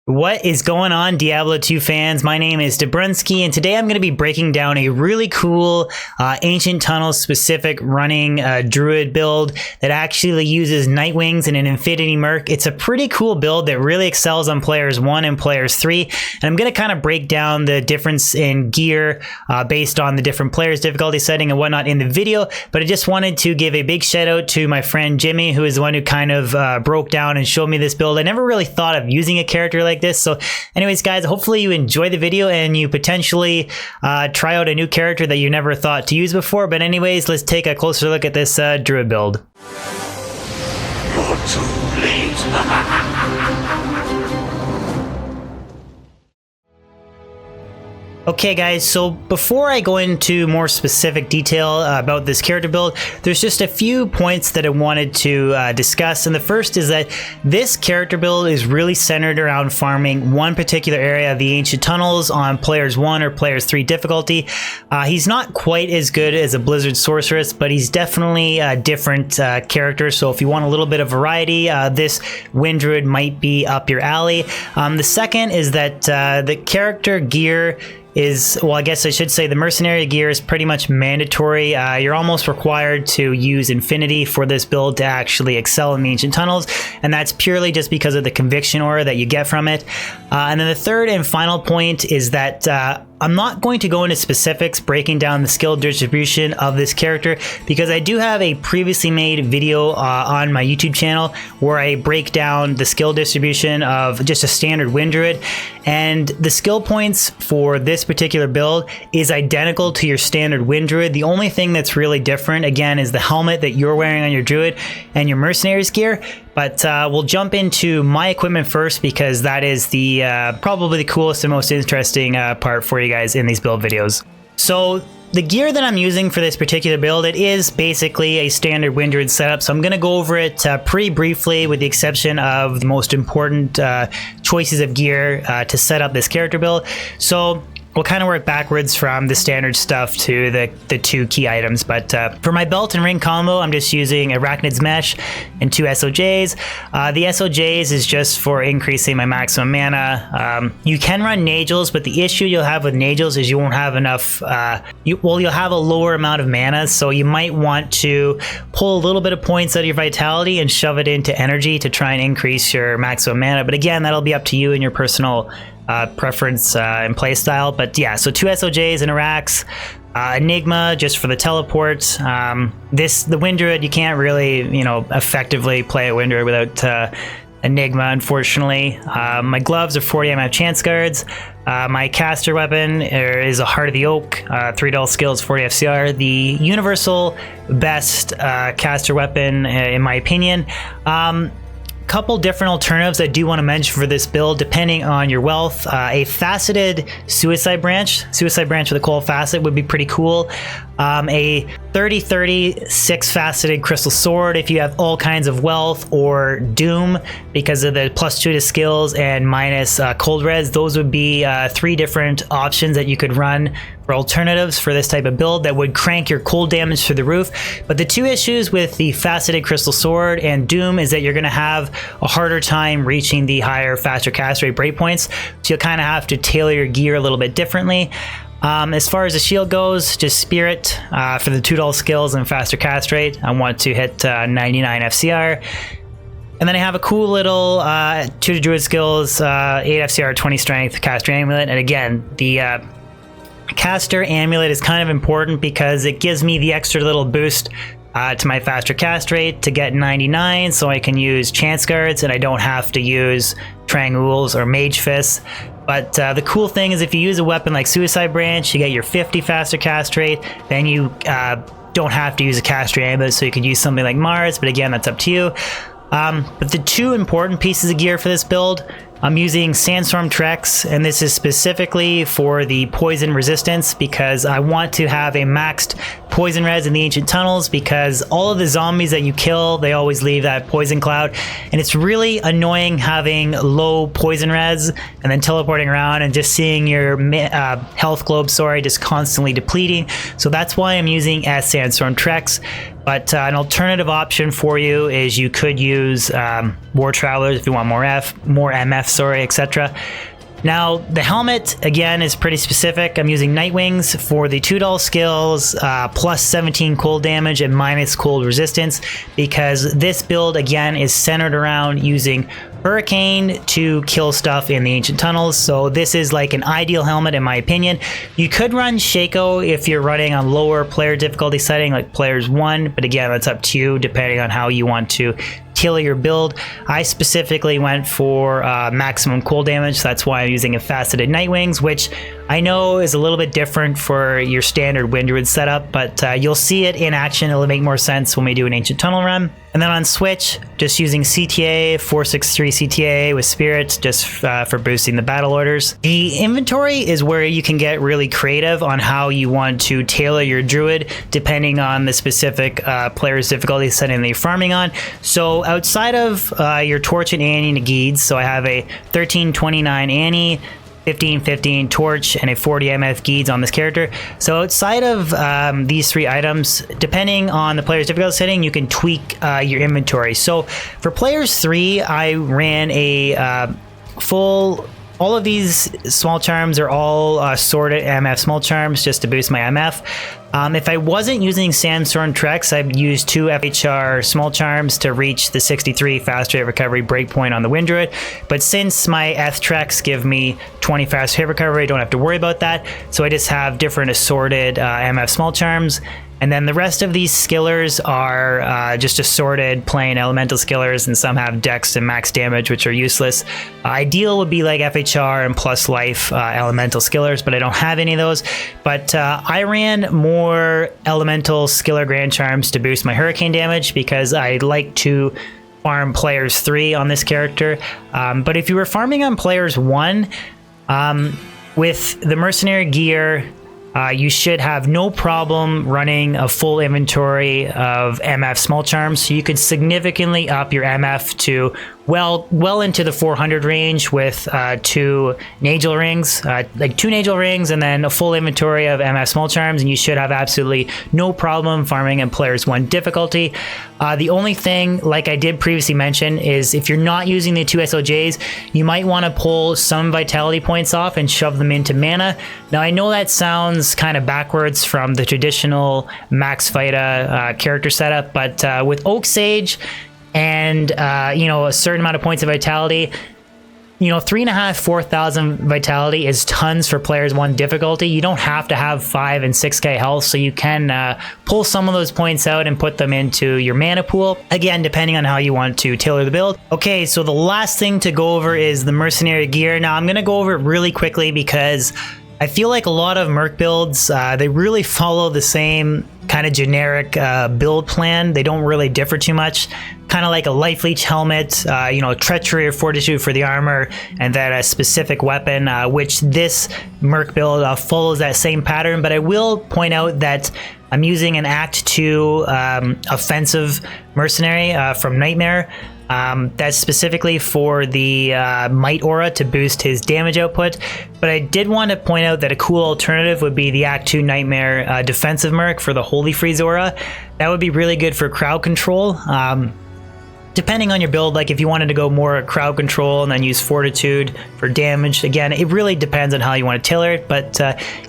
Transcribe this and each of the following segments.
What is going on, Diablo 2 fans? My name is Dobrunsky, and today I'm going to be breaking down a really cool Ancient Tunnels specific running Druid build that actually uses Nightwings and an Infinity Merc. It's a pretty cool build that really excels on players 1 and players 3, and I'm going to kind of break down the difference in gear based on the different players' difficulty setting and whatnot in the video, but I just wanted to give a big shout out to my friend Jimmy, who is the one who kind of broke down and showed me this build. I never really thought of using a character like this. So anyways, guys, hopefully you enjoy the video and you potentially try out a new character that you never thought to use before. But anyways, let's take a closer look at this Druid build. You're too late. Okay guys, so before I go into more specific detail about this character build, there's just a few points that I wanted to discuss. And the first is that this character build is really centered around farming one particular area of the Ancient Tunnels on players 1 or players 3 difficulty. He's not quite as good as a Blizzard Sorceress, but he's definitely a different character. So if you want a little bit of variety, this Wind Druid might be up your alley. The second is that the character gear is, well, I guess I should say the mercenary gear is pretty much mandatory. You're almost required to use Infinity for this build to actually excel in the Ancient Tunnels, and that's purely just because of the conviction aura that you get from it. And then the third and final point is that I'm not going to go into specifics breaking down the skill distribution of this character, because I do have a previously made video on my YouTube channel where I break down the skill distribution of just a standard Wind Druid, and the skill points for this particular build is identical to your standard Wind Druid. The only thing that's really different, again, is the helmet that you're wearing on your Druid and your Mercenaries gear. But we'll jump into my equipment first, because that is the probably the coolest and most interesting part for you guys in these build videos. So the gear that I'm using for this particular build, it is basically a standard Wind Druid setup. So I'm going to go over it pretty briefly, with the exception of the most important choices of gear to set up this character build. So we'll kind of work backwards from the standard stuff to the two key items. But for my belt and ring combo, I'm just using Arachnid's Mesh and 2 SOJs. The SOJs is just for increasing my maximum mana. You can run Nagels, but the issue you'll have with Nagels is you won't have enough, you'll have a lower amount of mana, so you might want to pull a little bit of points out of your vitality and shove it into energy to try and increase your maximum mana. But again, that'll be up to you and your personal preference and play style. But yeah, so 2 SOJs and Arax, Enigma just for the teleport. The Wind Druid, you can't really, effectively play a Wind Druid without Enigma, unfortunately. My gloves are 40 MF chance guards. My caster weapon is a Heart of the Oak, 3 dull skills, 40 FCR. The universal best caster weapon, in my opinion. Couple different alternatives I do want to mention for this build, depending on your wealth. A faceted suicide branch with a coal facet would be pretty cool. A 30-30 6-faceted crystal sword if you have all kinds of wealth, or doom because of the +2 to skills and minus cold res. Those would be 3 different options that you could run for alternatives for this type of build that would crank your cold damage through the roof. But the two issues with the faceted crystal sword and doom is that you're going to have a harder time reaching the higher, faster cast rate breakpoints, so you'll kind of have to tailor your gear a little bit differently. As far as the shield goes, just Spirit for the 2 dull skills and faster cast rate. I want to hit 99 FCR. And then I have a cool little 2 Druid skills, 8 FCR, 20 strength caster amulet. And again, the caster amulet is kind of important because it gives me the extra little boost to my faster cast rate to get 99, so I can use chance guards and I don't have to use Trangools or Mage Fists. But the cool thing is, if you use a weapon like Suicide Branch, you get your 50 faster cast rate, then you don't have to use a caster amulet, so you could use something like Mars, but again, that's up to you. But the 2 important pieces of gear for this build, I'm using Sandstorm Trex, and this is specifically for the poison resistance, because I want to have a maxed poison res in the ancient tunnels because all of the zombies that you kill, they always leave that poison cloud, and it's really annoying having low poison res and then teleporting around and just seeing your health globe, just constantly depleting. So that's why I'm using Sandstorm Trex. But an alternative option for you is you could use War Travelers if you want more MF, etc. Now, the helmet, again, is pretty specific. I'm using Nightwings for the $2 skills, plus 17 cold damage and minus cold resistance, because this build, again, is centered around using Hurricane to kill stuff in the ancient tunnels. So this is like an ideal helmet in my opinion. You could run Shaco if you're running on lower player difficulty setting, like players 1, but again, that's up to you depending on how you want to tailor your build. I specifically went for maximum cold damage, so that's why I'm using a faceted Nightwings, which I know is a little bit different for your standard Wind Druid setup, but you'll see it in action. It'll make more sense when we do an ancient tunnel run. And then on Switch, just using CTA, 463 CTA with Spirits, just for boosting the battle orders. The inventory is where you can get really creative on how you want to tailor your Druid, depending on the specific player's difficulty setting that you're farming on. So outside of your Torch and Annie Nagids, so I have a 1329 Annie, 1515 Torch, and a 40 MF Geeds on this character. So outside of these 3 items, depending on the player's difficulty setting, you can tweak your inventory. So for players 3, I ran a all of these small charms are all sorted MF small charms just to boost my MF. If I wasn't using Sandstorm Trex, I'd use 2 FHR small charms to reach the 63 fast rate recovery breakpoint on the Wind Druid. But since my Eth Trex give me 20 fast rate recovery, I don't have to worry about that. So I just have different assorted MF small charms. And then the rest of these skillers are just assorted plain elemental skillers, and some have dex and max damage, which are useless. Ideal would be like FHR and plus life elemental skillers, but I don't have any of those. But I ran more elemental skiller grand charms to boost my hurricane damage because I like to farm players 3 on this character. But if you were farming on players 1, with the mercenary gear, you should have no problem running a full inventory of MF small charms, so you could significantly up your MF to well into the 400 range with 2 Nagel rings, like 2 Nagel rings, and then a full inventory of MF small charms, and you should have absolutely no problem farming in players 1 difficulty. The only thing, like I did previously mention, is if you're not using the 2 SOJs, you might want to pull some vitality points off and shove them into mana. Now I know that sounds kind of backwards from the traditional Max Vita character setup, but with Oak Sage and a certain amount of points of vitality, 3,500, 4,000 vitality is tons for players 1 difficulty. You don't have to have 5 and 6k health, so you can pull some of those points out and put them into your mana pool, again depending on how you want to tailor the build. Okay, so the last thing to go over is the mercenary gear. Now I'm going to go over it really quickly because I feel like a lot of Merc builds, they really follow the same kind of generic build plan. They don't really differ too much. Kind of like a life leech helmet, treachery or fortitude for the armor, and then a specific weapon, which this Merc build follows that same pattern. But I will point out that I'm using an Act 2 offensive mercenary from Nightmare. That's specifically for the Might Aura to boost his damage output. But I did want to point out that a cool alternative would be the Act 2 Nightmare defensive Merc for the Holy Freeze Aura. That would be really good for crowd control. Depending on your build, like if you wanted to go more crowd control and then use fortitude for damage, again, it really depends on how you want to tailor it, but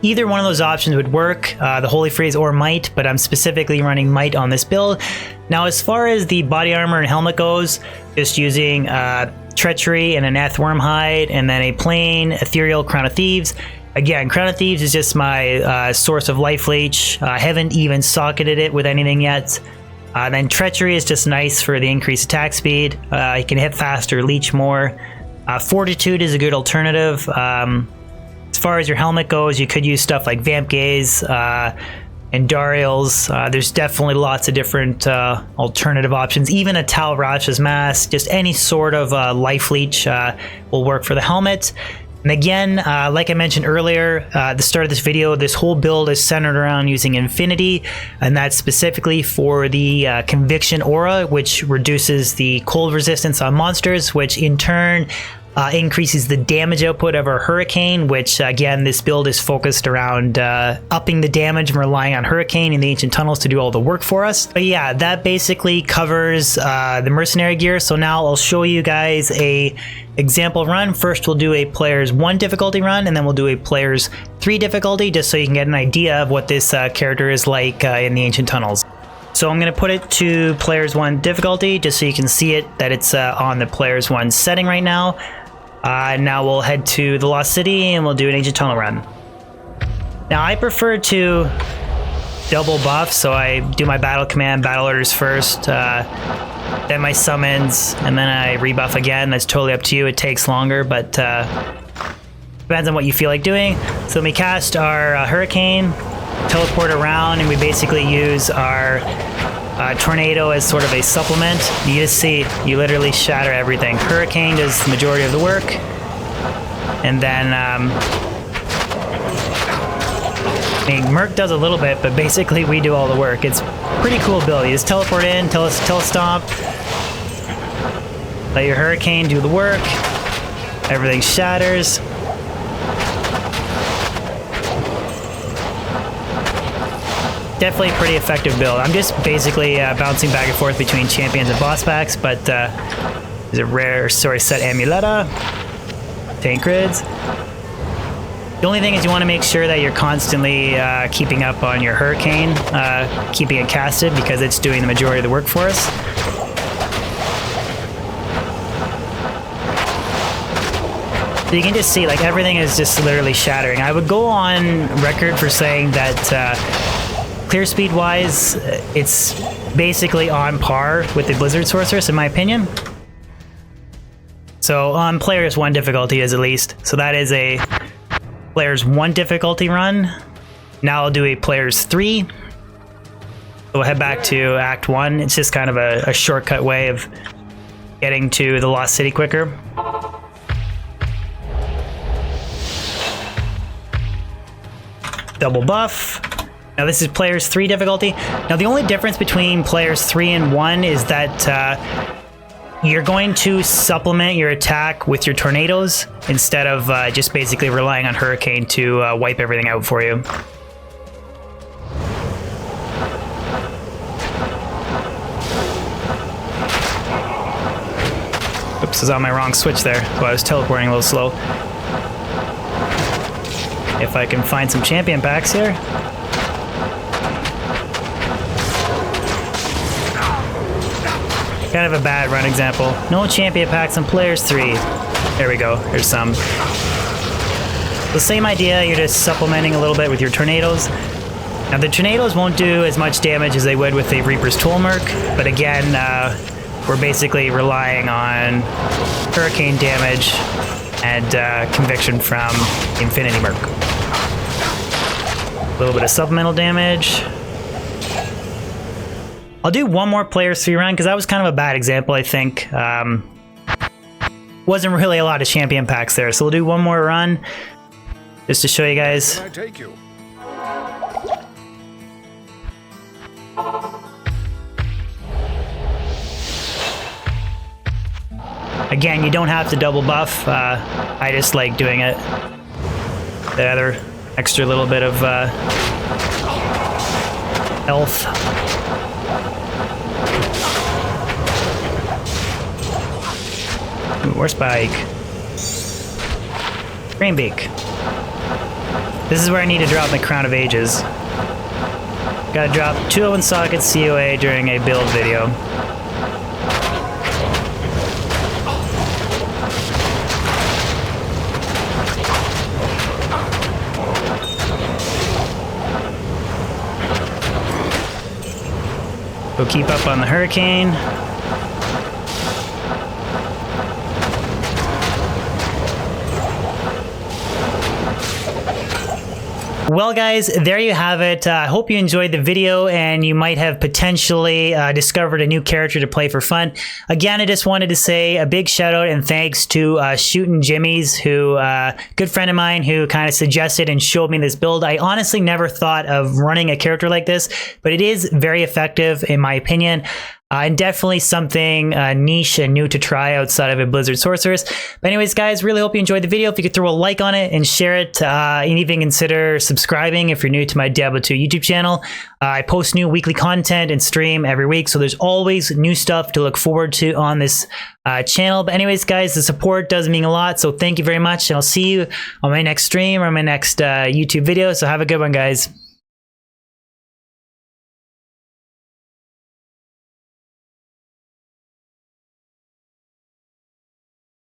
either one of those options would work, the Holy Freeze or Might, but I'm specifically running Might on this build. Now, as far as the body armor and helmet goes, just using Treachery and an Eth Wormhide, and then a plain Ethereal Crown of Thieves. Again, Crown of Thieves is just my source of life leech. I haven't even socketed it with anything yet. Then Treachery is just nice for the increased attack speed. You can hit faster, leech more. Fortitude is a good alternative. As far as your helmet goes, you could use stuff like Vamp Gaze and Dariel's. There's definitely lots of different alternative options. Even a Tal Rasha's Mask, just any sort of life leech will work for the helmet. And again, like I mentioned earlier, at the start of this video, this whole build is centered around using Infinity, and that's specifically for the Conviction Aura, which reduces the cold resistance on monsters, which in turn increases the damage output of our Hurricane, which again, this build is focused around upping the damage and relying on Hurricane in the Ancient Tunnels to do all the work for us. But yeah, that basically covers the Mercenary gear. So now I'll show you guys a example run. First, we'll do a player's 1 difficulty run, and then we'll do a player's 3 difficulty, just so you can get an idea of what this character is like in the Ancient Tunnels. So I'm going to put it to player's 1 difficulty, just so you can see it, that it's on the player's 1 setting right now. Now we'll head to the Lost City and we'll do an Ancient Tunnel run. Now I prefer to double buff, so I do my battle command, battle orders first, then my summons, and then I rebuff again. That's totally up to you. It takes longer, but depends on what you feel like doing. So we cast our Hurricane, teleport around, and we basically use our Tornado as sort of a supplement. You just see, you literally shatter everything. Hurricane does the majority of the work, and then I mean, Merc does a little bit, but basically we do all the work. It's a pretty cool build. You just teleport in, telestomp, let your Hurricane do the work, everything shatters. Definitely a pretty effective build. I'm just basically bouncing back and forth between champions and boss packs, but there's a rare set Amuletta, Tankreds. The only thing is you want to make sure that you're constantly keeping up on your Hurricane, keeping it casted, because it's doing the majority of the work for us. So you can just see, like, everything is just literally shattering. I would go on record for saying that clear speed wise, it's basically on par with the Blizzard Sorceress, in my opinion. So on player's 1 difficulty is at least. So that is a player's 1 difficulty run. Now I'll do a player's 3. So we'll head back to Act 1. It's just kind of a shortcut way of getting to the Lost City quicker. Double buff. Now this is player's 3 difficulty. Now the only difference between players 3 and 1 is that you're going to supplement your attack with your tornadoes instead of just basically relying on Hurricane to wipe everything out for you. Oops, I was on my wrong switch there, so I was teleporting a little slow. If I can find some champion packs here. Kind of a bad run example. No champion packs on players 3. There we go. There's some. The same idea, you're just supplementing a little bit with your tornadoes. Now the tornadoes won't do as much damage as they would with a Reaper's Toll Merc, but again, we're basically relying on Hurricane damage and Conviction from Infinity Merc. A little bit of supplemental damage. I'll do one more player's 3 run, because that was kind of a bad example, I think. Wasn't really a lot of champion packs there, so we'll do one more run, just to show you guys. Can I take you? Again, you don't have to double buff. I just like doing it. The other extra little bit of health. Ooh, or Spike. Rainbeak. This is where I need to drop my Crown of Ages. Gotta drop 201 sockets COA during a build video. We'll keep up on the Hurricane. Well, guys, there you have it. I hope you enjoyed the video and you might have potentially discovered a new character to play for fun. Again, I just wanted to say a big shout out and thanks to Shootin' Jimmy's, who good friend of mine who kind of suggested and showed me this build. I honestly never thought of running a character like this, but it is very effective in my opinion. And definitely something niche and new to try outside of a Blizzard Sorceress. But anyways, guys, really hope you enjoyed the video. If you could throw a like on it and share it, and even consider subscribing if you're new to my Diablo 2 YouTube channel. I post new weekly content and stream every week, so there's always new stuff to look forward to on this channel. But anyways, guys, the support does mean a lot, so thank you very much, and I'll see you on my next stream or my next YouTube video. So have a good one, guys.